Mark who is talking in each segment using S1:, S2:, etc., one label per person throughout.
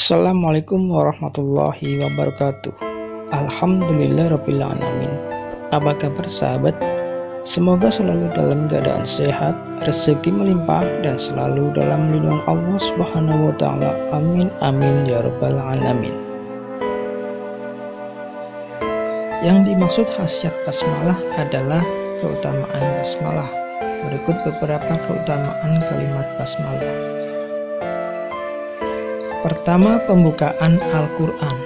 S1: Assalamualaikum warahmatullahi wabarakatuh. Alhamdulillahirrabbilalamin. Apa kabar sahabat? Semoga selalu dalam keadaan sehat, rezeki melimpah, dan selalu dalam lindungan Allah Subhanahu wa Ta'ala. Amin amin ya rabbal alamin. Yang dimaksud khasiat basmalah adalah keutamaan basmalah. Berikut beberapa keutamaan kalimat basmalah. Pertama, pembukaan Al-Quran.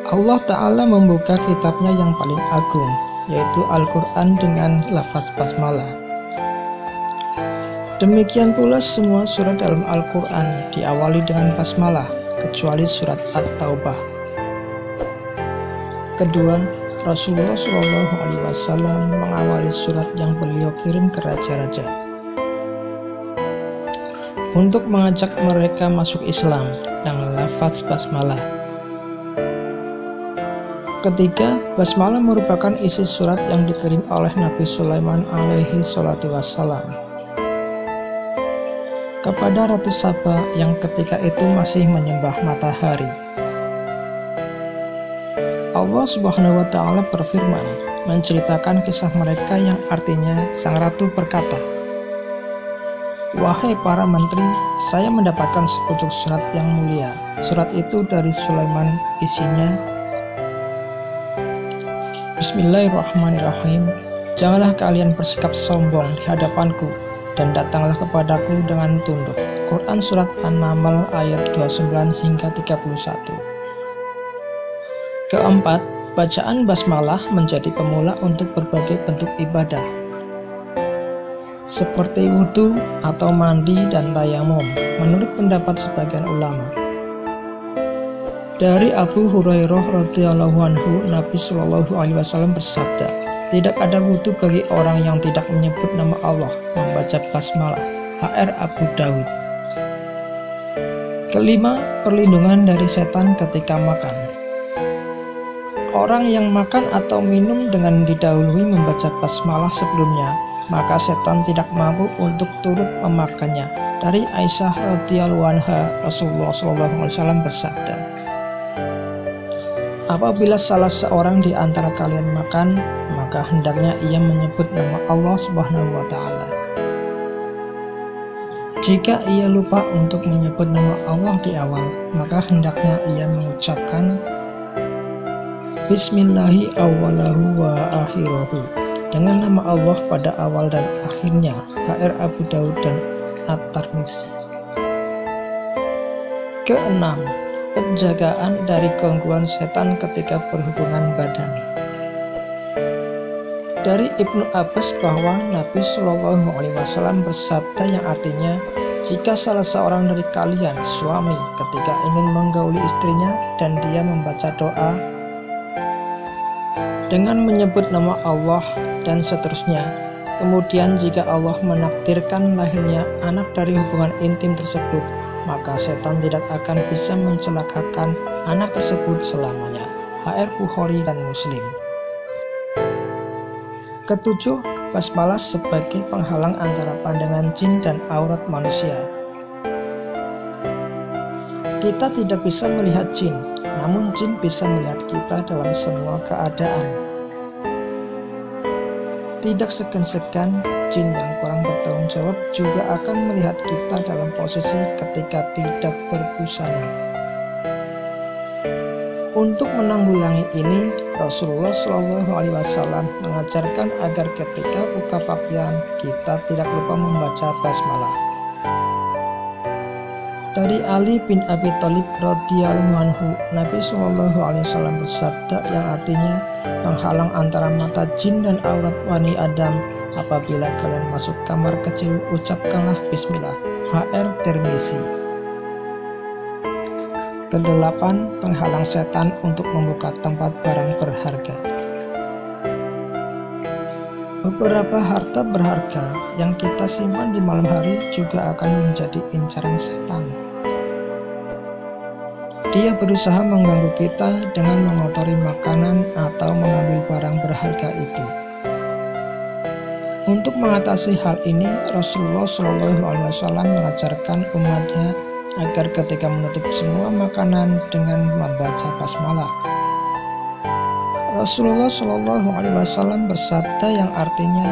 S1: Allah Ta'ala membuka kitabnya yang paling agung, yaitu Al-Quran dengan lafaz basmalah. Demikian pula semua surat dalam Al-Quran diawali dengan basmalah, kecuali surat At-Taubah. Kedua, Rasulullah SAW mengawali surat yang beliau kirim ke raja-raja untuk mengajak mereka masuk Islam dengan lafaz basmalah. Ketiga, basmalah merupakan isi surat yang dikirim oleh Nabi Sulaiman alaihi salatu wassalam kepada Ratu Saba yang ketika itu masih menyembah matahari. Allah Subhanahu wa Ta'ala berfirman menceritakan kisah mereka yang artinya sang ratu berkata, "Wahai para menteri, saya mendapatkan sepucuk surat yang mulia. Surat itu dari Sulaiman, isinya, Bismillahirrahmanirrahim. Janganlah kalian bersikap sombong di hadapanku, dan datanglah kepadaku dengan tunduk." Quran Surat An-Naml ayat 29 hingga 31. Keempat, bacaan basmalah menjadi pemula untuk berbagai bentuk ibadah, seperti wudhu atau mandi dan tayamum, menurut pendapat sebagian ulama. Dari Abu Hurairah radhiyallahu anhu, Nabi Shallallahu alaihi wasallam bersabda, "Tidak ada wudhu bagi orang yang tidak menyebut nama Allah membaca basmalah." HR Abu Dawud. Kelima, perlindungan dari setan ketika makan. Orang yang makan atau minum dengan didahului membaca basmalah sebelumnya, maka setan tidak mampu untuk turut memakannya. Dari Aisyah radhiyallahu anha, Rasulullah SAW bersabda, "Apabila salah seorang di antara kalian makan, maka hendaknya ia menyebut nama Allah Subhanahu wa Ta'ala. Jika ia lupa untuk menyebut nama Allah di awal, maka hendaknya ia mengucapkan Bismillahi awwalahu wa akhirahu, dengan nama Allah pada awal dan akhirnya." HR Abu Dawud dan At-Tirmidzi. Keenam, penjagaan dari gangguan setan ketika berhubungan badan. Dari Ibnu Abbas bahwa Nabi Shallallahu alaihi wasallam bersabda yang artinya, "Jika salah seorang dari kalian, suami, ketika ingin menggauli istrinya dan dia membaca doa dengan menyebut nama Allah dan seterusnya, kemudian jika Allah menakdirkan lahirnya anak dari hubungan intim tersebut, maka setan tidak akan bisa mencelakakan anak tersebut selamanya." HR Bukhari dan Muslim. Ketujuh, basmalah sebagai penghalang antara pandangan jin dan aurat manusia. Kita tidak bisa melihat jin, namun jin bisa melihat kita dalam semua keadaan. Tidak segan-segan, jin yang kurang bertanggung jawab juga akan melihat kita dalam posisi ketika tidak berbusana. Untuk menanggulangi ini, Rasulullah SAW mengajarkan agar ketika buka pakaian kita tidak lupa membaca basmalah. Dari Ali bin Abi Thalib radhiyallahu anhu, Nabi SAW bersabda yang artinya, "Penghalang antara mata jin dan aurat Bani Adam, apabila kalian masuk kamar kecil, ucapkanlah Bismillah." HR Tirmidzi. Kedelapan, penghalang setan untuk membuka tempat barang berharga. Beberapa harta berharga yang kita simpan di malam hari juga akan menjadi incaran setan. Dia berusaha mengganggu kita dengan mengotori makanan atau mengambil barang berharga itu. Untuk mengatasi hal ini, Rasulullah SAW mengajarkan umatnya agar ketika menutup semua makanan dengan membaca basmalah. Rasulullah Shallallahu Alaihi Wasallam bersabda yang artinya,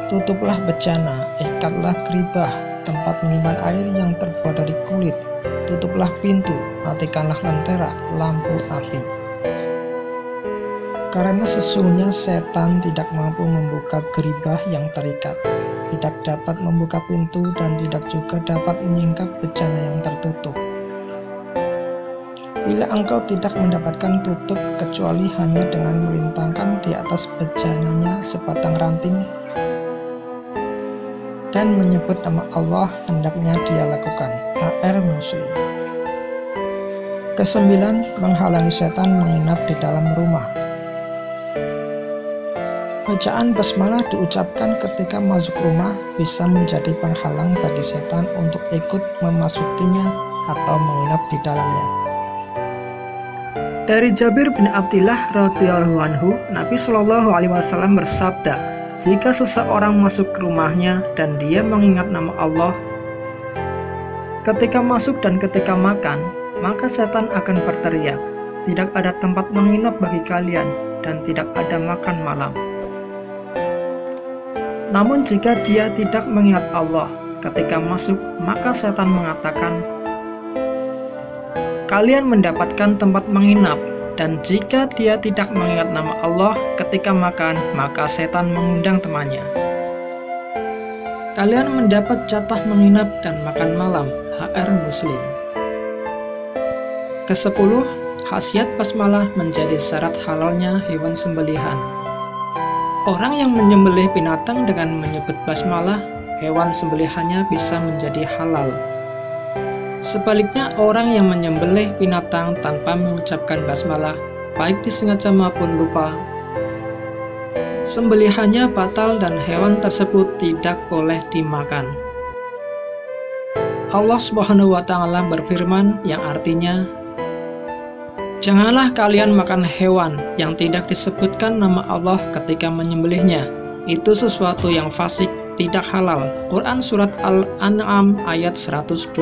S1: tutuplah bejana, ikatlah geribah, tempat menyimpan air yang terbuat dari kulit, tutuplah pintu, matikanlah lentera, lampu api. Karena sesungguhnya setan tidak mampu membuka geribah yang terikat, tidak dapat membuka pintu, dan tidak juga dapat menyingkap bejana yang tertutup. Bila engkau tidak mendapatkan tutup kecuali hanya dengan melintangkan di atas bejananya sebatang ranting dan menyebut nama Allah, hendaknya dia lakukan. HR Muslim. Kesembilan, menghalangi setan menginap di dalam rumah. Bacaan basmalah diucapkan ketika masuk rumah bisa menjadi penghalang bagi setan untuk ikut memasukinya atau menginap di dalamnya. Dari Jabir bin Abdillah radhiyallahu anhu, Nabi Shallallahu Alaihi Wasallam bersabda, jika seseorang masuk ke rumahnya dan dia mengingat nama Allah ketika masuk dan ketika makan, maka setan akan berteriak, tidak ada tempat menginap bagi kalian dan tidak ada makan malam. Namun jika dia tidak mengingat Allah ketika masuk, maka setan mengatakan, kalian mendapatkan tempat menginap. Dan jika dia tidak mengingat nama Allah ketika makan, maka setan mengundang temannya. Kalian mendapat jatah menginap dan makan malam. HR Muslim. Kesepuluh, khasiat basmalah menjadi syarat halalnya hewan sembelihan. Orang yang menyembelih binatang dengan menyebut basmalah, hewan sembelihannya bisa menjadi halal. Sebaliknya, orang yang menyembelih binatang tanpa mengucapkan basmalah, baik disengaja maupun lupa, sembelihannya batal dan hewan tersebut tidak boleh dimakan. Allah Subhanahu wa Ta'ala berfirman yang artinya, janganlah kalian makan hewan yang tidak disebutkan nama Allah ketika menyembelihnya. Itu sesuatu yang fasik, tidak halal. Quran Surat Al-An'am ayat 121.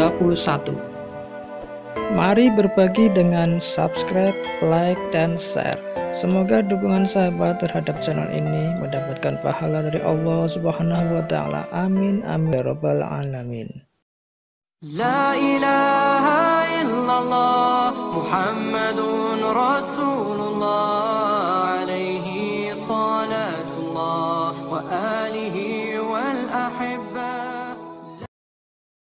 S1: Mari berbagi dengan subscribe, like, dan share. Semoga dukungan sahabat terhadap channel ini mendapatkan pahala dari Allah Subhanahu wa Ta'ala. Amin amin ya rabbal alamin.
S2: La ilaha illallah Muhammadun Rasulullah alaihi salatullah wa alihi wal ahibba